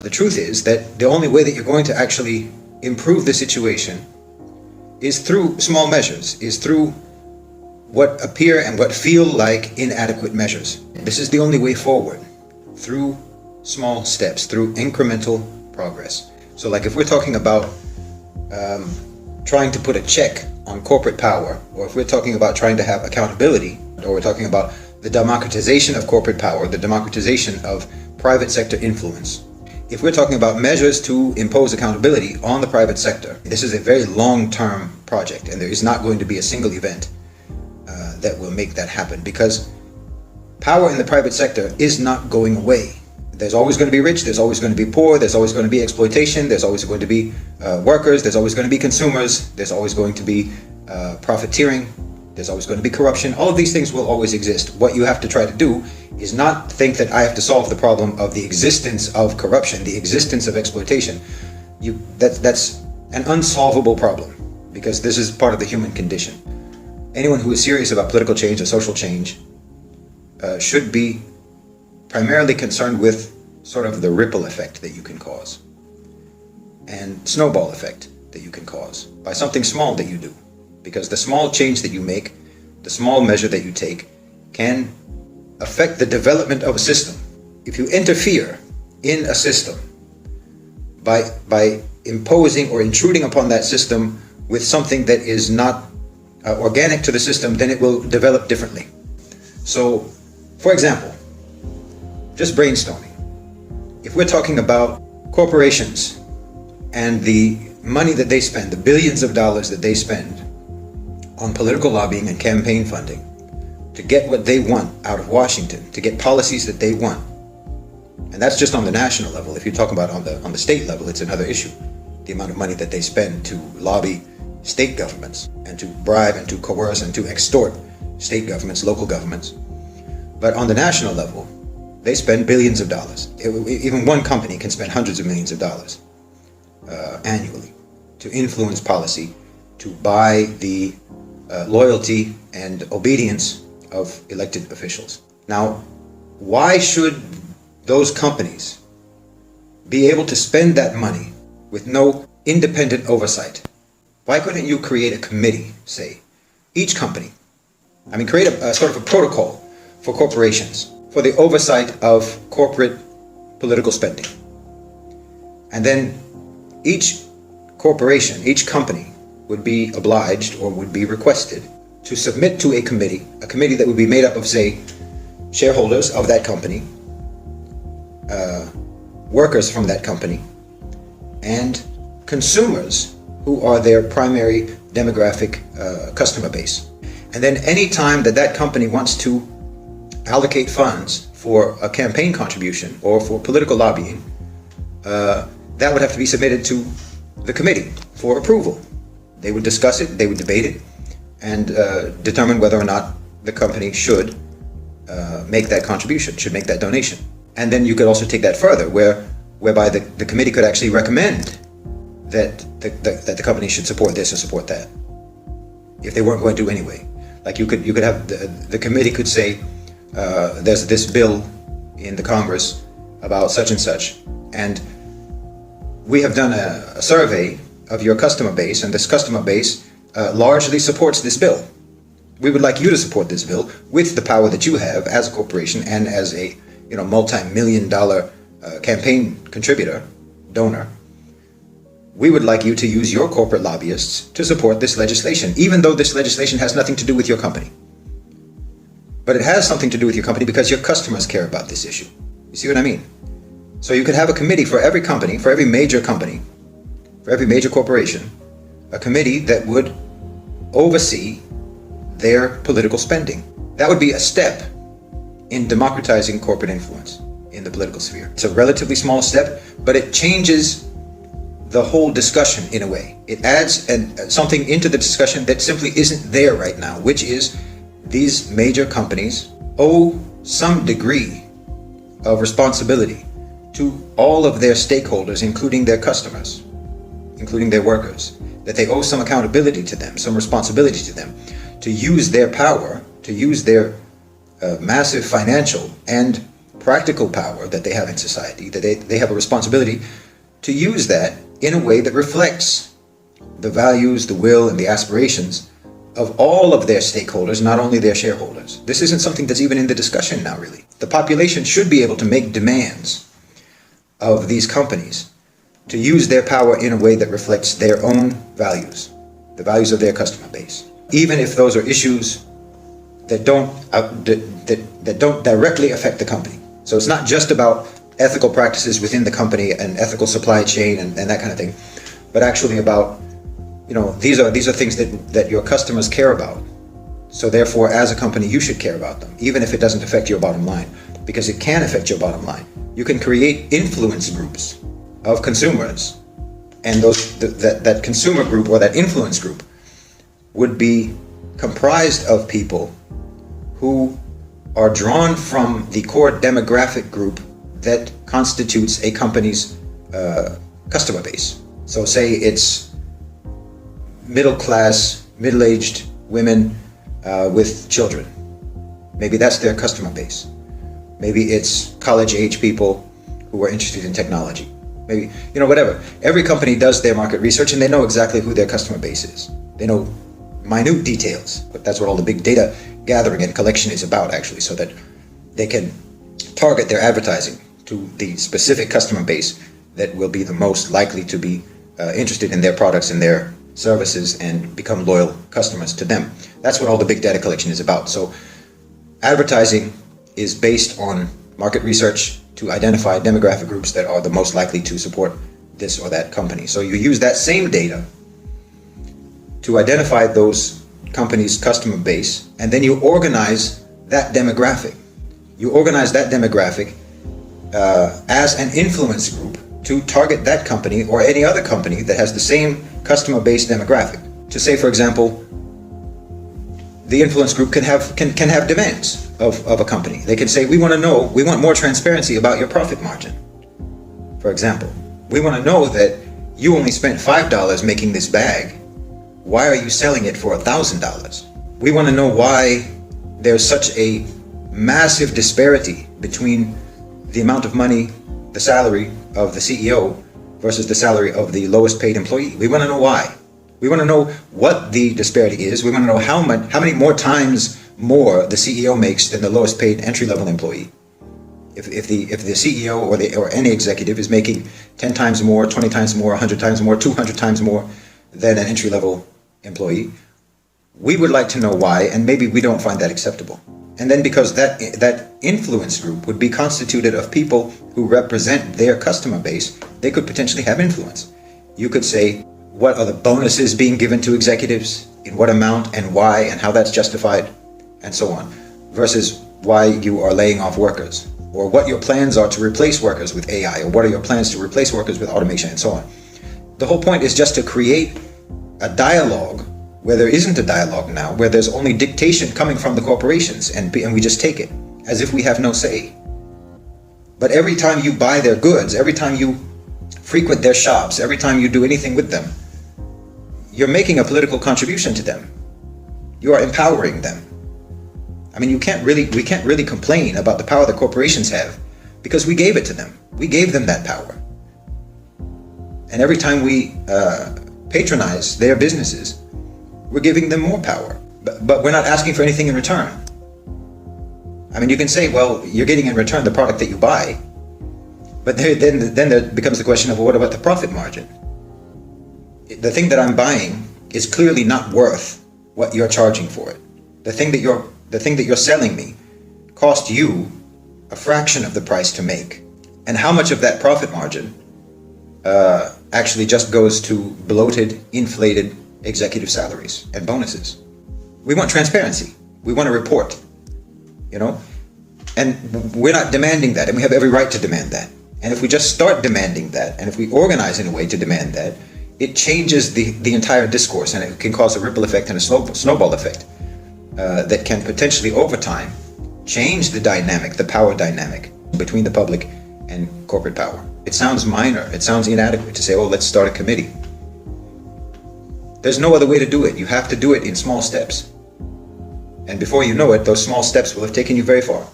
the truth is that the only way that you're going to actually improve the situation is through small measures, is through what appear and what feel like inadequate measures. This is the only way forward, through small steps, through incremental progress. So like if we're talking about trying to put a check on corporate power, or if we're talking about trying to have accountability, or we're talking about the democratization of corporate power, the democratization of private sector influence. If we're talking about measures to impose accountability on the private sector, this is a very long-term project, and there is not going to be a single event that will make that happen, because power in the private sector is not going away. There's always going to be rich, there's always going to be poor, there's always going to be exploitation, there's always going to be workers, there's always going to be consumers, there's always going to be profiteering, there's always going to be corruption. All of these things will always exist. What you have to try to do is not think that I have to solve the problem of the existence of corruption, the existence of exploitation. That's an unsolvable problem, because this is part of the human condition. Anyone who is serious about political change or social change should be primarily concerned with sort of the ripple effect that you can cause and snowball effect that you can cause by something small that you do. Because the small change that you make, the small measure that you take, can affect the development of a system. If you interfere in a system by imposing or intruding upon that system with something that is not organic to the system, then it will develop differently. So, for example, just brainstorming. If we're talking about corporations and the money that they spend, the billions of dollars that they spend on political lobbying and campaign funding to get what they want out of Washington, to get policies that they want. And that's just on the national level. If you talk about on the state level, it's another issue. The amount of money that they spend to lobby state governments and to bribe and to coerce and to extort state governments, local governments. But on the national level, they spend billions of dollars. Even one company can spend hundreds of millions of dollars annually to influence policy, to buy the loyalty and obedience of elected officials. Now, why should those companies be able to spend that money with no independent oversight? Why couldn't you create a committee, say, each company? I mean, create a sort of a protocol for corporations for the oversight of corporate political spending. And then each corporation, each company would be obliged or would be requested to submit to a committee that would be made up of, say, shareholders of that company, workers from that company, and consumers who are their primary demographic customer base. And then any time that that company wants to allocate funds for a campaign contribution or for political lobbying, that would have to be submitted to the committee for approval. They would discuss it, they would debate it, and determine whether or not the company should make that contribution, should make that donation. And then you could also take that further, whereby the committee could actually recommend that the company should support this or support that, if they weren't going to anyway. Like you could have the committee could say, there's this bill in the Congress about such and such, and we have done a survey of your customer base, and this customer base largely supports this bill. We would like you to support this bill with the power that you have as a corporation and as a multi-million-dollar campaign contributor, donor. We would like you to use your corporate lobbyists to support this legislation, even though this legislation has nothing to do with your company. But it has something to do with your company because your customers care about this issue. You see what I mean? So you could have a committee for every company, for every major company, for every major corporation, a committee that would oversee their political spending. That would be a step in democratizing corporate influence in the political sphere. It's a relatively small step, but it changes the whole discussion in a way. It adds something into the discussion that simply isn't there right now, which is these major companies owe some degree of responsibility to all of their stakeholders, including their customers, including their workers, that they owe some accountability to them, some responsibility to them, to use their power, to use their massive financial and practical power that they have in society, that they have a responsibility to use that in a way that reflects the values, the will, and the aspirations of all of their stakeholders, not only their shareholders. This isn't something that's even in the discussion now, really. The population should be able to make demands of these companies to use their power in a way that reflects their own values, the values of their customer base, even if those are issues that don't directly affect the company. So it's not just about ethical practices within the company and ethical supply chain and that kind of thing, but actually about, these are things that your customers care about. So therefore, as a company, you should care about them, even if it doesn't affect your bottom line, because it can affect your bottom line. You can create influence groups of consumers, and that consumer group or that influence group would be comprised of people who are drawn from the core demographic group that constitutes a company's customer base. So say it's middle class, middle-aged women with children. Maybe that's their customer base. Maybe it's college-age people who are interested in technology. Maybe, whatever. Every company does their market research and they know exactly who their customer base is. They know minute details, but that's what all the big data gathering and collection is about, actually, so that they can target their advertising to the specific customer base that will be the most likely to be interested in their products and their services and become loyal customers to them. That's what all the big data collection is about. So advertising is based on market research to identify demographic groups that are the most likely to support this or that company. So you use that same data to identify those companies' customer base, and then you organize that demographic. You organize that demographic as an influence group to target that company or any other company that has the same customer base demographic. To say, for example, the influence group can have demands of a company. They can say, we want more transparency about your profit margin. For example, we want to know that you only spent $5 making this bag. Why are you selling it for $1,000? We want to know why there's such a massive disparity between the amount of money, the salary of the CEO versus the salary of the lowest paid employee. We want to know why. We want to know what the disparity is. We want to know how many more times more the CEO makes than the lowest paid entry-level employee. If the CEO or any executive is making 10 times more, 20 times more, 100 times more, 200 times more than an entry-level employee, we would like to know why, and maybe we don't find that acceptable. And then because that influence group would be constituted of people who represent their customer base, they could potentially have influence. You could say, what are the bonuses being given to executives, in what amount and why, and how that's justified, and so on, versus why you are laying off workers, or what your plans are to replace workers with AI, or what are your plans to replace workers with automation, and so on. The whole point is just to create a dialogue where there isn't a dialogue now, where there's only dictation coming from the corporations, and we just take it as if we have no say. But every time you buy their goods, every time you frequent their shops, every time you do anything with them, you're making a political contribution to them. You are empowering them. I mean, we can't really complain about the power that corporations have, because we gave it to them. We gave them that power. And every time we patronize their businesses, we're giving them more power. But we're not asking for anything in return. I mean, you can say, well, you're getting in return the product that you buy, but then there becomes the question of, well, what about the profit margin? The thing that I'm buying is clearly not worth what you're charging for it. The thing that you're selling me cost you a fraction of the price to make. And how much of that profit margin actually just goes to bloated, inflated executive salaries and bonuses? We want transparency. We want to report, and we're not demanding that, and we have every right to demand that. And if we just start demanding that, and if we organize in a way to demand that, it changes the entire discourse, and it can cause a ripple effect and a snowball effect that can potentially, over time, change the dynamic, the power dynamic between the public and corporate power. It sounds minor, it sounds inadequate to say, oh, let's start a committee. There's no other way to do it. You have to do it in small steps. And before you know it, those small steps will have taken you very far.